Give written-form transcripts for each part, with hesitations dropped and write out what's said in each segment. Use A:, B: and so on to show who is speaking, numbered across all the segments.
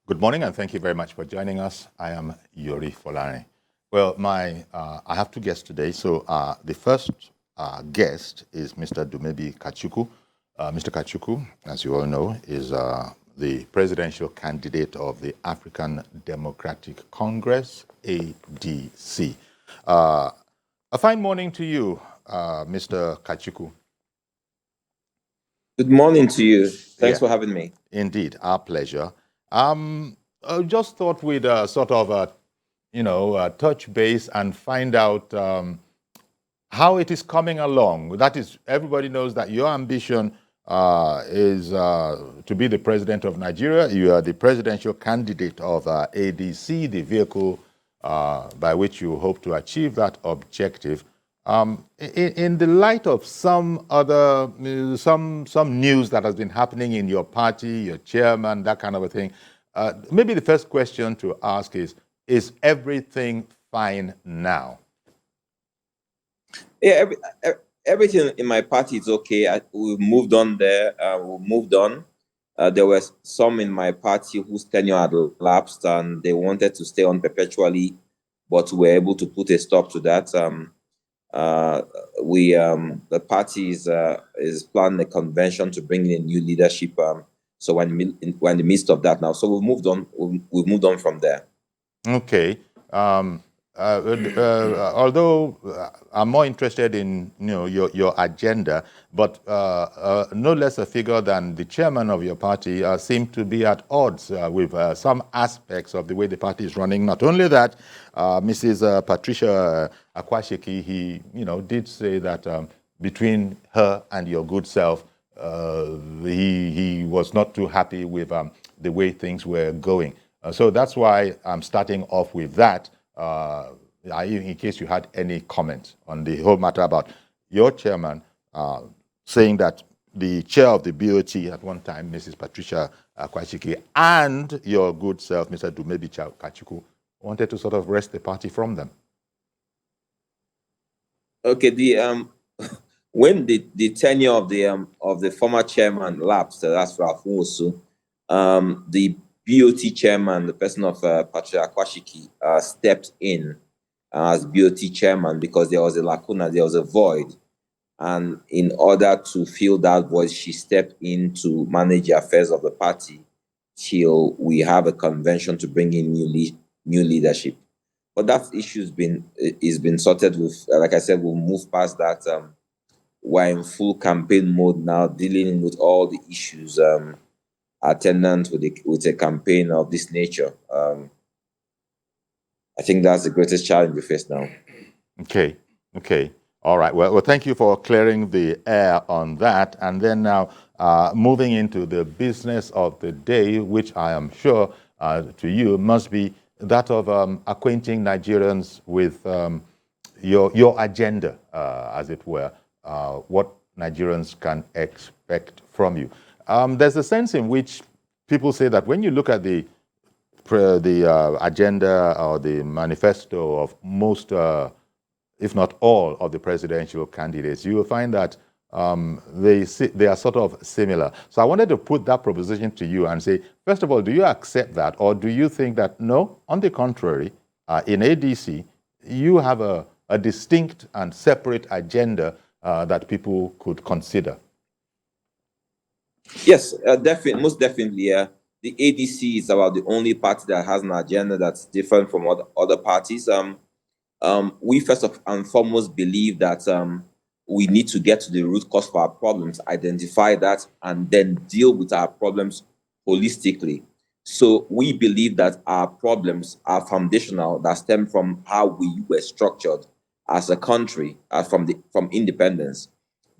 A: Good morning, and thank you very much for joining us. I am Yori Folani. Well, I have two guests today. So the first guest is Mr. Dumebi Kachikwu. Mr. Kachikwu, as you all know, is the presidential candidate of the African Democratic Congress, ADC. A fine morning to you, Mr. Kachikwu.
B: Good morning to you. Thanks for having me.
A: Indeed, our pleasure. I just thought we'd touch base and find out how it is coming along. That is, everybody knows that your ambition is to be the president of Nigeria. You are the presidential candidate of ADC, the vehicle by which you hope to achieve that objective. In the light of some news that has been happening in your party, your chairman, that kind of a thing, maybe the first question to ask is everything fine now?
B: Yeah, everything in my party is okay. We've moved on there. We moved on. There were some in my party whose tenure had lapsed and they wanted to stay on perpetually, but we were able to put a stop to that. The party is planning a convention to bring in new leadership. So we're in the midst of that now. So we've moved on. We've moved on from there.
A: Okay. Although I'm more interested in your agenda, but no less a figure than the chairman of your party seemed to be at odds with some aspects of the way the party is running. Not only that, Mrs. Patricia Akwashiki, he did say that between her and your good self, he was not too happy with the way things were going. So that's why I'm starting off with that. In case you had any comment on the whole matter about your chairman saying that the chair of the BOT at one time, Mrs. Patricia Kwachiki, and your good self, Mr. Dumebi Kachikwu, wanted to sort of wrest the party from them.
B: Okay, when the tenure of the former chairman lapsed, that's Ralph Nwosu, the BOT chairman, the person of Patricia Kwashiki, stepped in as BOT chairman because there was a lacuna, there was a void. And in order to fill that void, she stepped in to manage the affairs of the party till we have a convention to bring in new leadership. But that issue has been sorted with, like I said, we'll move past that. We're in full campaign mode now, dealing with all the issues attendant with a campaign of this nature. I think that's the greatest challenge we face now.
A: Okay. All right. Well, thank you for clearing the air on that. And then now moving into the business of the day, which I am sure to you must be that of acquainting Nigerians with your agenda, as it were, what Nigerians can expect from you. There's a sense in which people say that when you look at the agenda or the manifesto of most, if not all, of the presidential candidates, you will find that they are sort of similar. So I wanted to put that proposition to you and say, first of all, do you accept that, or do you think that no, on the contrary, in ADC, you have a distinct and separate agenda that people could consider?
B: Yes, definitely, most definitely. The ADC is about the only party that has an agenda that's different from other parties. We first and foremost believe that we need to get to the root cause of our problems, identify that, and then deal with our problems holistically. So we believe that our problems are foundational, that stem from how we were structured as a country from independence.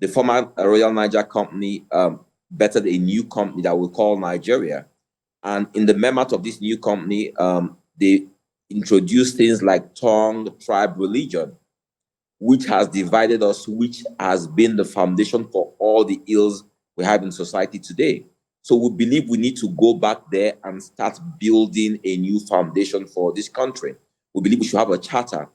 B: The former Royal Niger Company bettered a new company that we call Nigeria. And in the memory of this new company, they introduced things like tongue, tribe, religion, which has divided us, which has been the foundation for all the ills we have in society today. So we believe we need to go back there and start building a new foundation for this country. We believe we should have a charter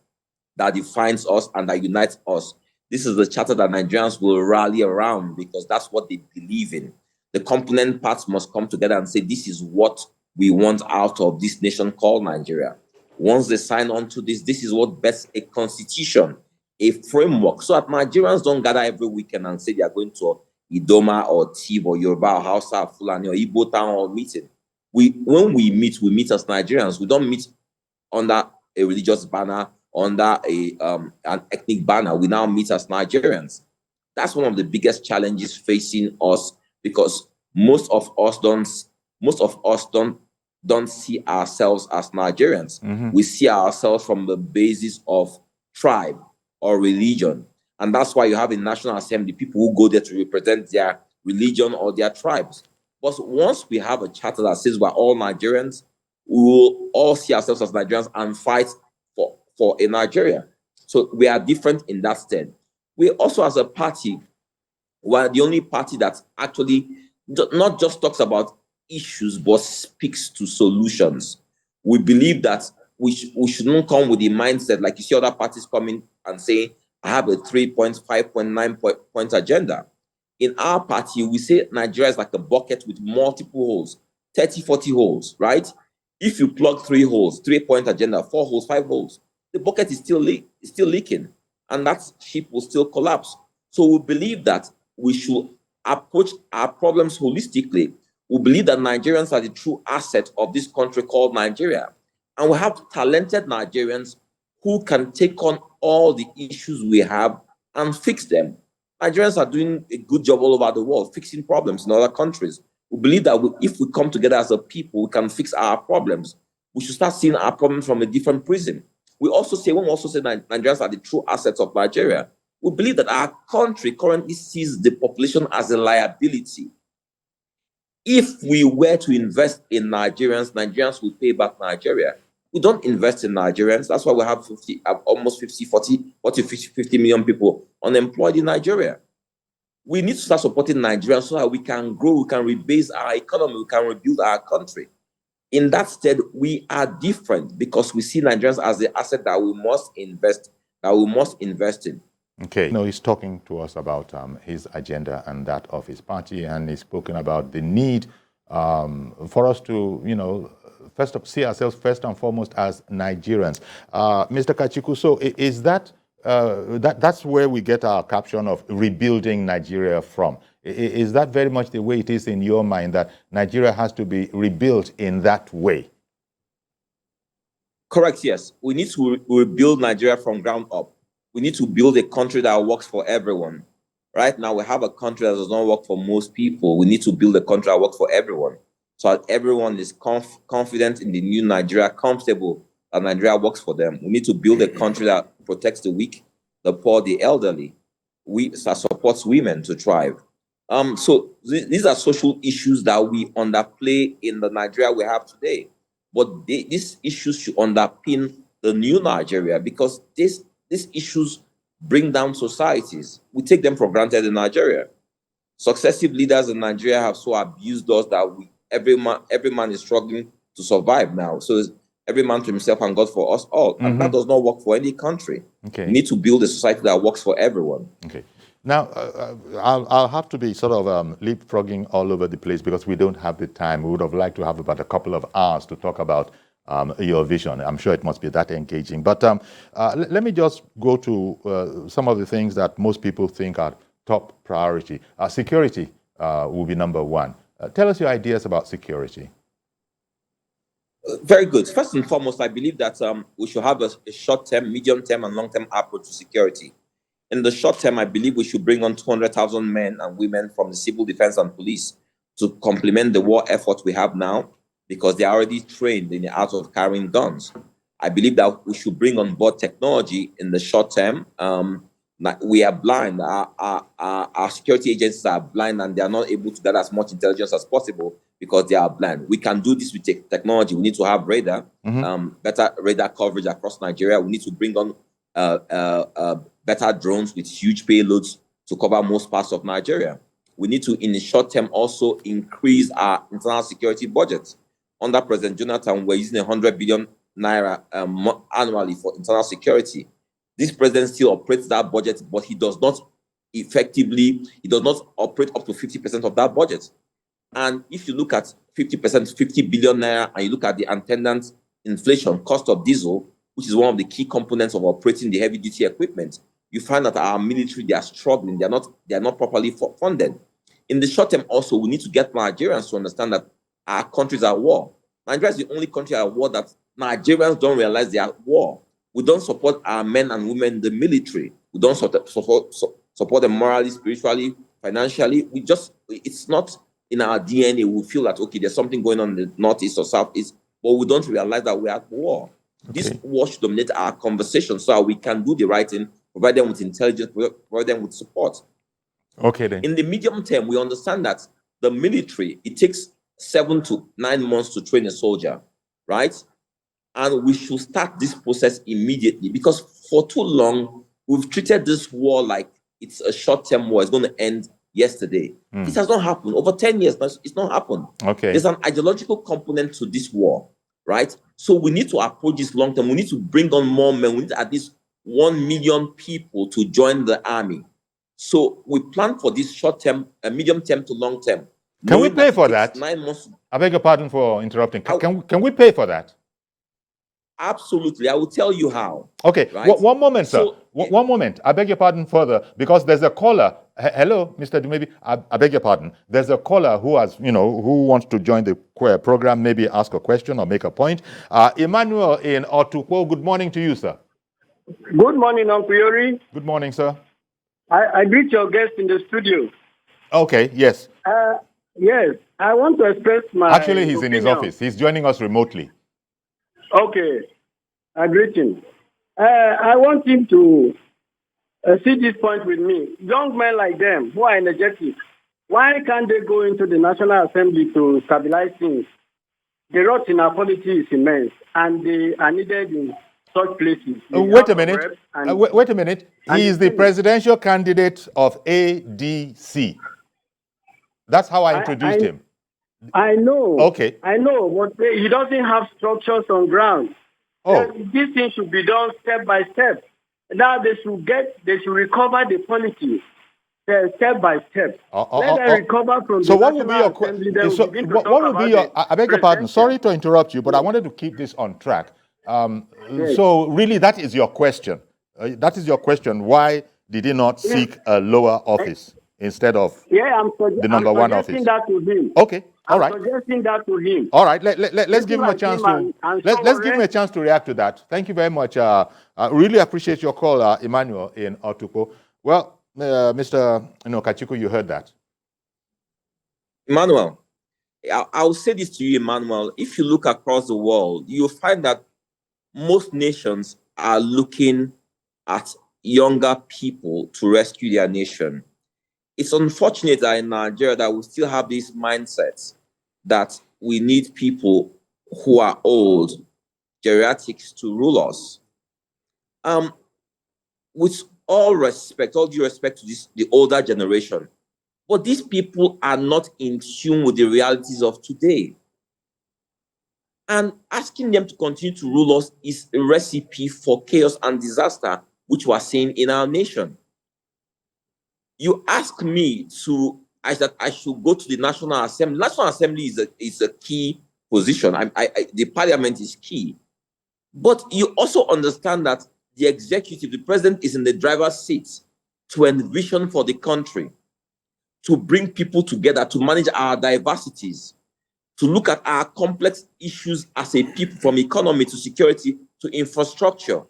B: that defines us and that unites us. This is the charter that Nigerians will rally around because that's what they believe in. The component parts must come together and say, this is what we want out of this nation called Nigeria. Once they sign on to this, this is what best a constitution, a framework, so that Nigerians don't gather every weekend and say they are going to Idoma or Tiv or Yoruba or Hausa or Fulani or Igbo town hall meeting. When we meet as Nigerians. We don't meet under a religious banner, under an ethnic banner. We now meet as Nigerians. That's one of the biggest challenges facing us, because most of us don't see ourselves as Nigerians. We see ourselves from the basis of tribe or religion. And that's why you have in National Assembly people who go there to represent their religion or their tribes. But once we have a charter that says we're all Nigerians, we will all see ourselves as Nigerians and fight for a Nigeria. So we are different in that stead. We also, as a party, we're the only party that actually not just talks about issues, but speaks to solutions. We believe that we shouldn't come with the mindset like you see other parties coming and saying, I have a 3.5, 5.9 point agenda. In our party, we say Nigeria is like a bucket with multiple holes, 30, 40 holes, right? If you plug 3 holes, 3-point agenda, 4 holes, 5 holes, the bucket is still leaking, and that ship will still collapse. So we believe that we should approach our problems holistically. We believe that Nigerians are the true asset of this country called Nigeria. And we have talented Nigerians who can take on all the issues we have and fix them. Nigerians are doing a good job all over the world, fixing problems in other countries. We believe that if we come together as a people, we can fix our problems. We should start seeing our problems from a different prism. When we also say Nigerians are the true assets of Nigeria, we believe that our country currently sees the population as a liability. If we were to invest in Nigerians will pay back Nigeria. We don't invest in Nigerians. That's why we have almost 50 million people unemployed in Nigeria. We need to start supporting Nigerians so that we can grow, we can rebase our economy, we can rebuild our country. In that stead, we are different because we see Nigerians as the asset that we must invest in.
A: Okay. No, he's talking to us about his agenda and that of his party, and he's spoken about the need for us to, see ourselves first and foremost as Nigerians. Mr. Kachikwu, so is that's where we get our caption of rebuilding Nigeria from? Is that very much the way it is in your mind, that Nigeria has to be rebuilt in that way?
B: Correct, yes. We need to rebuild Nigeria from ground up. We need to build a country that works for everyone. Right now, we have a country that does not work for most people. We need to build a country that works for everyone, so that everyone is confident in the new Nigeria, comfortable that Nigeria works for them. We need to build a country that protects the weak, the poor, the elderly. That supports women to thrive. So these are social issues that we underplay in the Nigeria we have today. But these issues should underpin the new Nigeria, because these issues bring down societies. We take them for granted in Nigeria. Successive leaders in Nigeria have so abused us that every man is struggling to survive now. So every man to himself and God for us all. And that does not work for any country. Okay. We need to build a society that works for everyone.
A: Okay. Now, I'll have to be sort of leapfrogging all over the place because we don't have the time. We would have liked to have about a couple of hours to talk about your vision. I'm sure it must be that engaging. But let me just go to some of the things that most people think are top priority. Security will be number one. Tell us your ideas about security.
B: Very good. First and foremost, I believe that we should have a short-term, medium-term, and long-term approach to security. In the short term, I believe we should bring on 200,000 men and women from the civil defense and police to complement the war effort we have now, because they are already trained in the art of carrying guns. I believe that we should bring on board technology in the short term. We are blind. Our security agencies are blind, and they are not able to gather as much intelligence as possible because they are blind. We can do this with technology. We need to have radar, better radar coverage across Nigeria. We need to bring on better drones with huge payloads to cover most parts of Nigeria. We need to, in the short term, also increase our internal security budget. Under President Jonathan, we're using 100 billion naira annually for internal security. This president still operates that budget, but he does not operate up to 50% of that budget. And if you look at 50%, 50 billion naira, and you look at the attendant inflation, cost of diesel, which is one of the key components of operating the heavy duty equipment, you find that our military, they are struggling. They are not properly funded. In the short term, also, we need to get Nigerians to understand that our countries are at war. Nigeria is the only country at war that Nigerians don't realize they are at war. We don't support our men and women in the military. We don't support them morally, spiritually, financially. It's not in our DNA. We feel that, okay, there's something going on in the northeast or southeast, but we don't realize that we're at war. Okay. This war should dominate our conversation so we can do the right thing, provide them with intelligence, provide them with support.
A: Okay, then.
B: In the medium term, we understand that the military, it takes 7 to 9 months to train a soldier, right? And we should start this process immediately, because for too long, we've treated this war like it's a short-term war. It's going to end yesterday. This has not happened. Over 10 years, it's not happened.
A: Okay.
B: There's an ideological component to this war, right? So we need to approach this long-term. We need to bring on more men. We need at least 1 million people to join the army. So we plan for this short-term, medium-term to long-term.
A: Can we pay for that?
B: 9 months.
A: I beg your pardon for interrupting. Can we pay for that?
B: Absolutely. I will tell you how.
A: Okay.
B: Right?
A: One moment, sir. One moment. I beg your pardon further, because there's a caller. Hello, Mr. Dumebi. I beg your pardon. There's a caller who has, who wants to join the program, maybe ask a question or make a point. Emmanuel in Otukpo, good morning to you, sir.
C: Good morning, Uncle Yori.
A: Good morning, sir.
C: I greet your guest in the studio.
A: Okay, yes.
C: Yes, I want to express my
A: Actually, he's
C: opinion.
A: in his office. He's joining us remotely.
C: Okay, I greet him. I want him to see this point with me. Young men like them who are energetic, why can't they go into the National Assembly to stabilize things? The rot in our polity is immense, and they are needed in such places.
A: Wait a minute. Wait a minute. He is the presidential candidate of ADC. That's how I introduced him.
C: I know.
A: Okay.
C: I know, but he doesn't have structures on ground.
A: Oh.
C: This thing should be done step by step. Now they should recover the polity step by step. Let them recover from
A: so
C: the
A: what would be your
C: question?
A: What would be your? I beg your pardon. Sorry to interrupt you, but I wanted to keep this on track.
C: Yes.
A: So really, that is your question. That is your question. Why did he not seek a lower office instead of the number one office?
C: That to him.
A: Okay. All right.
C: I'm suggesting that to him.
A: All right. Let's give him a chance to. Let's give him a chance to react to that. Thank you very much. I really appreciate your call, Emmanuel in Otukpo. Well, Mr. Kachikwu, you heard that.
B: Emmanuel, I'll say this to you, Emmanuel. If you look across the world, you'll find that most nations are looking at younger people to rescue their nation. It's unfortunate that in Nigeria that we still have this mindset that we need people who are old, geriatrics, to rule us. With all due respect to the older generation, but these people are not in tune with the realities of today. And asking them to continue to rule us is a recipe for chaos and disaster, which we're seeing in our nation. You ask me that I should go to the National Assembly. National Assembly is a key position. The parliament is key. But you also understand that the executive, the president, is in the driver's seat to envision for the country, to bring people together, to manage our diversities, to look at our complex issues as a people, from economy to security to infrastructure.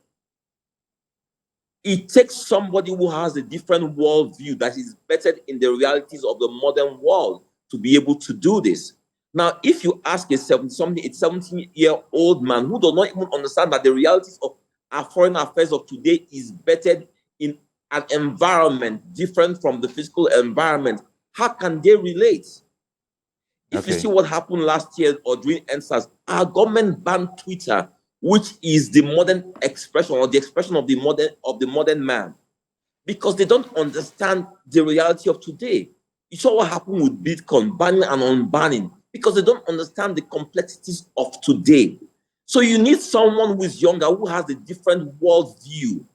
B: It takes somebody who has a different worldview that is better in the realities of the modern world to be able to do this. Now, if you ask a 17-year-old man who does not even understand that the realities of our foreign affairs of today is better in an environment different from the physical environment, how can they relate? If you see what happened last year or during NSAS, our government banned Twitter, which is the modern expression or the expression of the modern man, because they don't understand the reality of today. You saw what happened with Bitcoin, banning and unbanning, because they don't understand the complexities of today. So you need someone who is younger, who has a different worldview,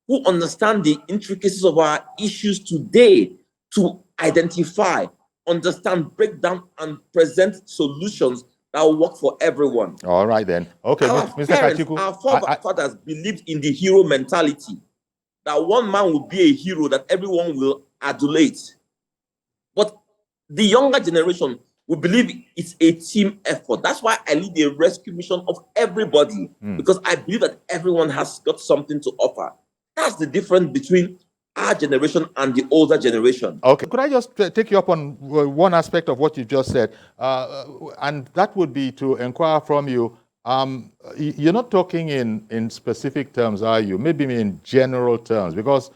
B: who understand the intricacies of our issues today, to identify understand, break down, and present solutions that will work for everyone.
A: All right, then. Okay,
B: Our
A: Mr.
B: parents,
A: Kachikwu.
B: our forefathers believed in the hero mentality, that one man will be a hero that everyone will adulate. But the younger generation will believe it's a team effort. That's why I lead a rescue mission of everybody, because I believe that everyone has got something to offer. That's the difference between our generation and the older generation.
A: Okay, could I just take you up on one aspect of what you just said? And that would be to inquire from you. You're not talking in specific terms, are you? Maybe in general terms, because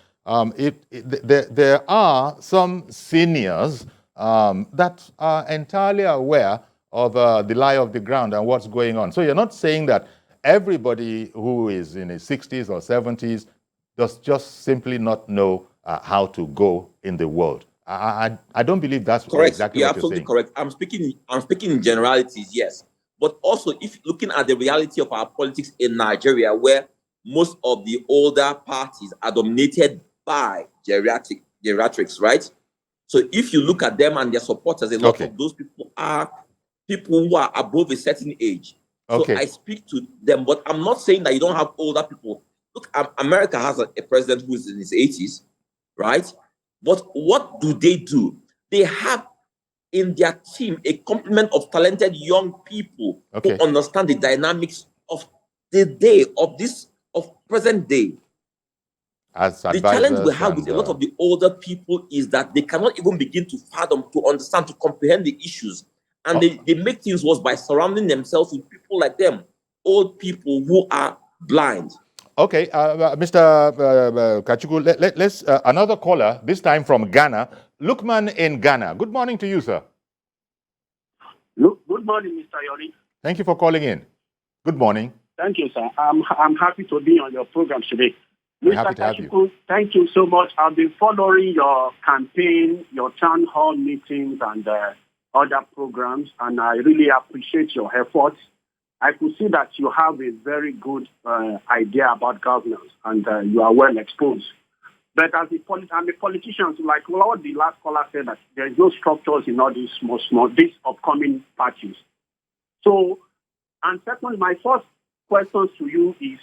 A: there are some seniors that are entirely aware of the lie of the ground and what's going on. So you're not saying that everybody who is in his 60s or 70s does just simply not know how to go in the world. I don't believe that's
B: correct.
A: exactly
B: You're
A: what you're
B: absolutely
A: saying.
B: correct. I'm speaking in generalities, yes. But also, if looking at the reality of our politics in Nigeria, where most of the older parties are dominated by geriatrics, right? So if you look at them and their supporters, a lot of those people are people who are above a certain age. So I speak to them, but I'm not saying that you don't have older people. Look, America has a president who is in his 80s, right? But what do? They have in their team a complement of talented young people who understand the dynamics of the day, of present day. The challenge we have with a lot of the older people is that they cannot even begin to fathom, to understand, to comprehend the issues. And they make things worse by surrounding themselves with people like them, old people who are blind.
A: Okay, Mr. Kachikwu, let's another caller, this time from Ghana. Lukman in Ghana. Good morning to you, sir.
D: Good morning, Mr. Yori.
A: Thank you for calling in. Good morning.
D: Thank you, sir. I'm happy to be on your program today.
A: We're
D: Mr.
A: happy to have
D: Kachikwu,
A: you.
D: thank you so much. I've been following your campaign, your town hall meetings, and other programs, and I really appreciate your efforts. I could see that you have a very good idea about governance, and you are well exposed. But as I'm a politician, so like what the last caller said, that there is no structures in all these these upcoming parties. So, and second, my first question to you is,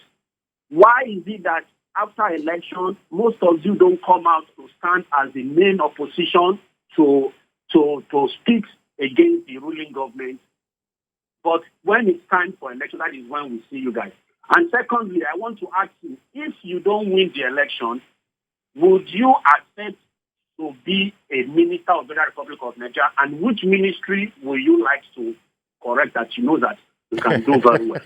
D: why is it that after election, most of you don't come out to stand as the main opposition to speak against the ruling government? But when it's time for election, that is when we see you guys. And secondly, I want to ask you, if you don't win the election, would you accept to be a minister of the Republic of Nigeria? And which ministry will you like to correct that you know that you can do very well?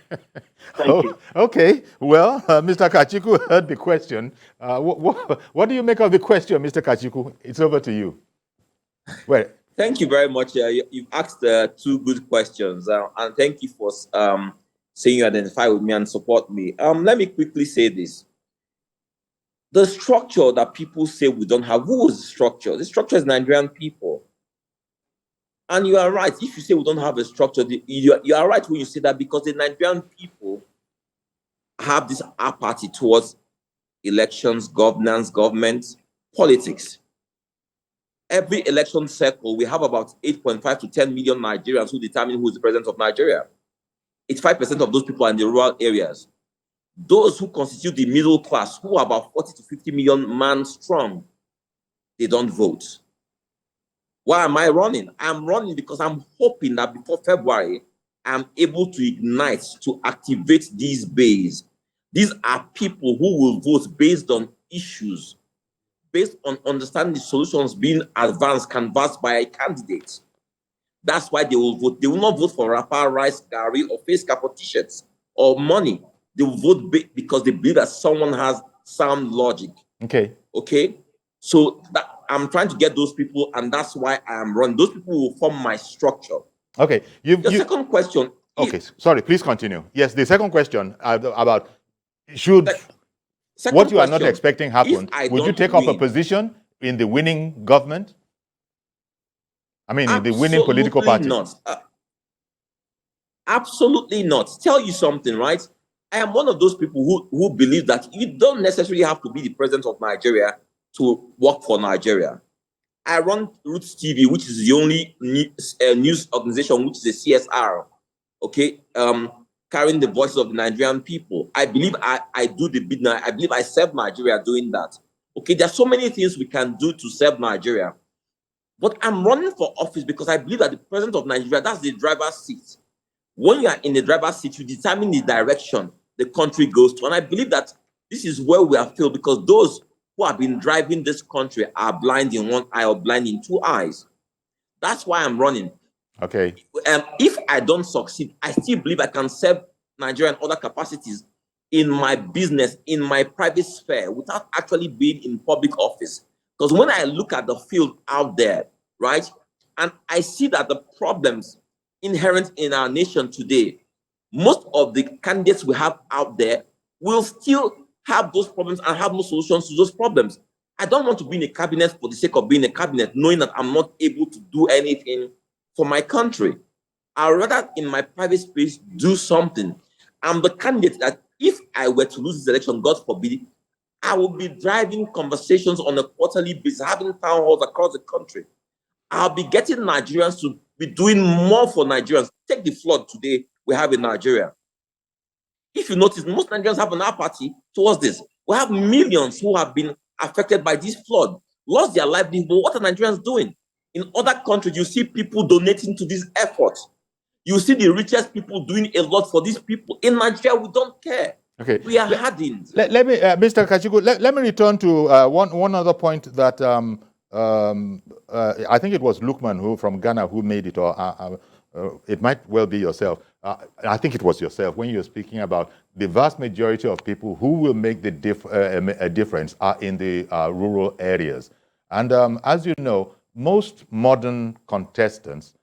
D: Thank you.
A: Okay. Well, Mr. Kachikwu heard the question. What do you make of the question, Mr. Kachikwu? It's over to you. Well,
B: thank you very much. You've asked two good questions, and thank you for saying you identify with me and support me. Let me quickly say this. The structure that people say we don't have, who is the structure? The structure is Nigerian people. And you are right. If you say we don't have a structure, you are right when you say that, because the Nigerian people have this apathy towards elections, governance, government, politics. Every election cycle, we have about 8.5 to 10 million Nigerians who determine who is the president of Nigeria. 85% of those people are in the rural areas. Those who constitute the middle class, who are about 40 to 50 million man strong, they don't vote. Why am I running? I'm running because I'm hoping that before February, I'm able to ignite, to activate these bases. These are people who will vote based on issues, based on understanding the solutions being advanced, canvassed by a candidate. That's why they will vote. They will not vote for wrapper, rice, gari, or face cap or t-shirts or money. They will vote because they believe that someone has sound logic. Okay. So I'm trying to get those people, and that's why I am running. Those people will form my structure.
A: Okay.
B: The second question.
A: Okay. Sorry. Please continue. Yes. The second question about should what you are not expecting happen. Would you take up a position in the winning government? I mean, in the winning political party?
B: Absolutely not. Tell you something, right? I am one of those people who believe that you don't necessarily have to be the president of Nigeria to work for Nigeria. I run Roots TV, which is the only news organization which is a CSR, okay, carrying the voices of the Nigerian people. I believe I do the bid now. I believe I serve Nigeria doing that. Okay, there are so many things we can do to serve Nigeria. But I'm running for office because I believe that the president of Nigeria, that's the driver's seat. When you are in the driver's seat, you determine the direction the country goes to. And I believe that this is where we are failed, because those who have been driving this country are blind in one eye or blind in two eyes. That's why I'm running.
A: Okay.
B: If I don't succeed, I still believe I can serve Nigeria in other capacities in my business, in my private sphere, without actually being in public office. Because when I look at the field out there, right, and I see that the problems inherent in our nation today, most of the candidates we have out there will still have those problems and have no solutions to those problems. I don't want to be in a cabinet for the sake of being a cabinet, knowing that I'm not able to do anything for my country. I'd rather in my private space do something. I'm the candidate that if I were to lose this election, God forbid, I will be driving conversations on a quarterly basis, having town halls across the country. I'll be getting Nigerians to be doing more for Nigerians. Take the flood today we have in Nigeria. If you notice, most Nigerians have an apathy towards this. We have millions who have been affected by this flood, lost their livelihood. But what are Nigerians doing? In other countries, you see people donating to this effort. You see the richest people doing a lot for these people. In Nigeria, we don't care.
A: Okay.
B: We are hardened.
A: Let me, Mr. Kachikwu, let me return to one other point that I think it was Lukman who from Ghana who made it, or it might well be yourself. I think it was yourself when you were speaking about the vast majority of people who will make the a difference are in the rural areas. And as you know, most modern contestants,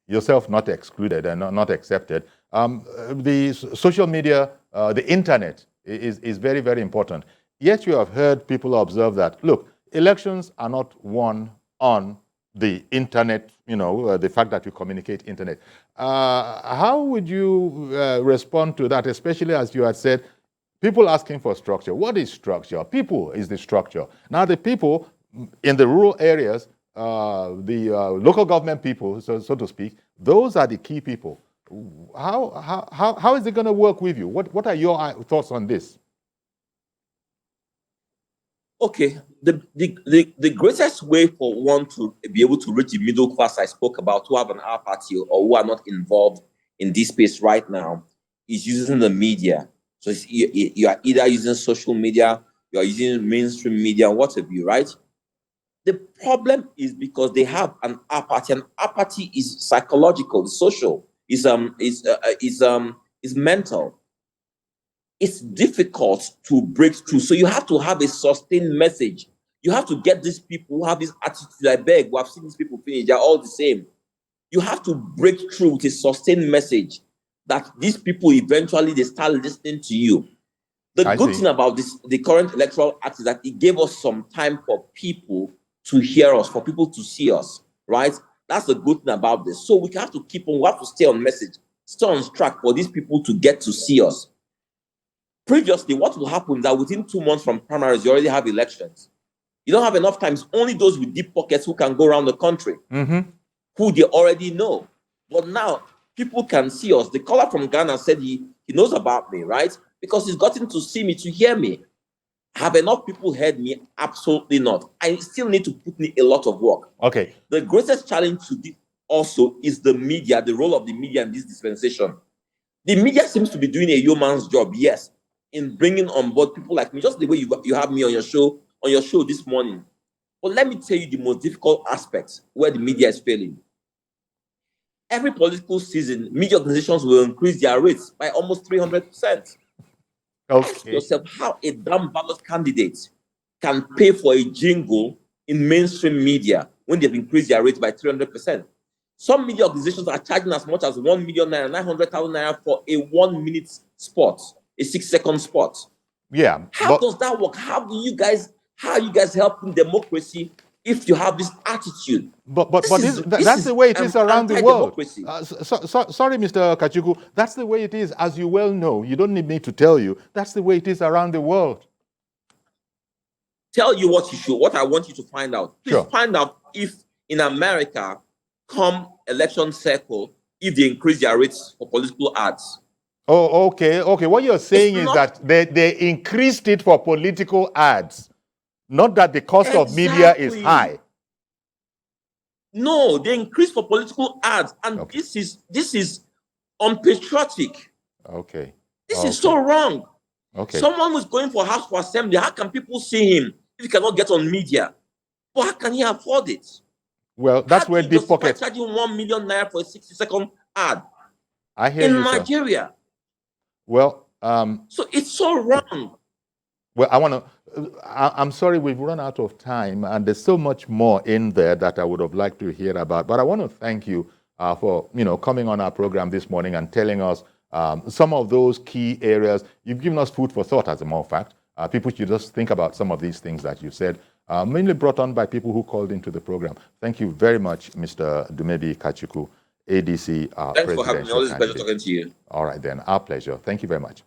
A: yourself not excluded and not accepted, the social media, the internet is very, very important. Yet you have heard people observe that, look, elections are not won on the internet, the fact that you communicate internet. How would you respond to that, especially as you had said, people asking for structure? What is structure? People is the structure. Now the people in the rural areas, the local government people, so to speak, those are the key people. How is it going to work with you? What are your thoughts on this?
B: Okay, the greatest way for one to be able to reach the middle class I spoke about, who have an apathy or who are not involved in this space right now, is using the media. So you are either using social media, you are using mainstream media, what have you, right? The problem is because they have an apathy. And apathy is psychological, it's social, is mental. It's difficult to break through. So you have to have a sustained message. You have to get these people who have this attitude. I beg, we have seen these people finish, they're all the same. You have to break through with a sustained message that these people eventually they start listening to you. The good thing about the current electoral act is that it gave us some time for people to hear us, for people to see us, right? That's the good thing about this. So we have to keep on, we have to stay on message, stay on track for these people to get to see us. Previously, what will happen is that within 2 months from primaries, you already have elections. You don't have enough time. It's only those with deep pockets who can go around the country, who they already know. But now, people can see us. The caller from Ghana said he knows about me, right? Because he's gotten to see me, to hear me. Have enough people heard me? Absolutely not. I still need to put in a lot of work.
A: Okay.
B: The greatest challenge to this also is the media, the role of the media in this dispensation. The media seems to be doing a yeoman's job, yes, in bringing on board people like me, just the way you have me on your show this morning. But let me tell you the most difficult aspects where the media is failing. Every political season, media organizations will increase their rates by almost 300%.
A: Okay.
B: Ask yourself how a damn ballot candidate can pay for a jingle in mainstream media when they've increased their rates by 300%. Some media organizations are charging as much as 1 million naira, 900,000 naira for a 1 minute spot, a 6-second spot.
A: Yeah.
B: How does that work? How are you guys helping democracy if you have this attitude?
A: That's the way it is around the world. Sorry, Mr. Kachikwu, that's the way it is, as you well know. You don't need me to tell you. That's the way it is around the world.
B: tell you what I want you to find out. Please
A: Sure.
B: find out if in America, come election cycle, if they increase their rates for political ads.
A: Oh, okay. What you're saying is
B: not-
A: that they increased it for political ads, not that the cost of media is
B: Exactly.
A: high.
B: No, they increase for political ads, and
A: Okay.
B: this is unpatriotic.
A: Okay.
B: This is so wrong.
A: Okay.
B: Someone who's going for House for Assembly, how can people see him if he cannot get on media? But how can he afford it?
A: Well, that's
B: how
A: where
B: do you
A: deep pockets.
B: charging 1 million naira for a 60-second ad
A: I hear
B: in
A: you, sir.
B: Nigeria?
A: Well,
B: so it's so wrong.
A: Well, I'm sorry, we've run out of time, and there's so much more in there that I would have liked to hear about. But I want to thank you for coming on our program this morning and telling us some of those key areas. You've given us food for thought, as a matter of fact. People should just think about some of these things that you said, mainly brought on by people who called into the program. Thank you very much, Mr. Dumebi Kachikwu, ADC
B: Thanks for having me. Always a pleasure talking to you.
A: All right, then. Our pleasure. Thank you very much.